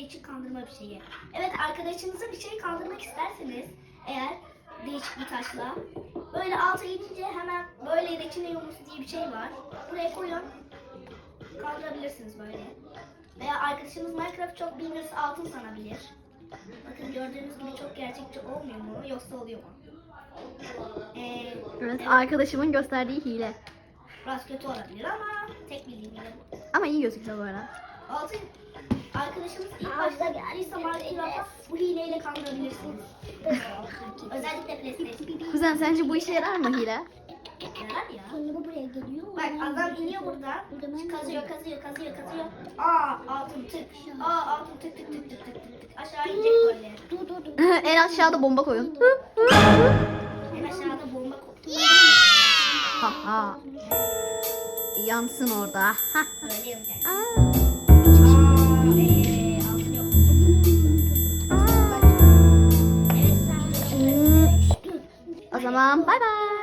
için kandırma bir şeyi. Evet, arkadaşınıza bir şey kandırmak isterseniz eğer değişik bir taşla böyle alta inince hemen böyle reçine yumrusu diye bir şey var. Buraya koyun. Kaldırabilirsiniz böyle. Veya arkadaşınız Minecraft çok bilmiyorsa altın sanabilir. Bakın gördüğünüz gibi çok gerçekçi olmuyor mu yoksa oluyor mu? Evet, arkadaşımın gösterdiği hile. Biraz kötü olabilir ama tek bildiğim hile bu. Ama iyi gözüküyor bu arada. Altın arkadaşınız ilk başta geldiyse Minecraft'a bu hileyle kandırabilirsiniz. Özellikle PlayStation. Kuzen sence bu işe yarar mı hile? Yarar ya. Sonra bu buraya geliyor. Bak adam iniyor buradan. Kazıyor. Aa altın tık. Aa altın tık tık tık tık tık tık. Aşağı inecek böyle. Dur. En aşağıda bomba koyun. En aşağıda bomba koptu. Haha. Yansın orada. Böyle yapacak. Aa. Altın yok. Aa. Evet. O zaman bay bay.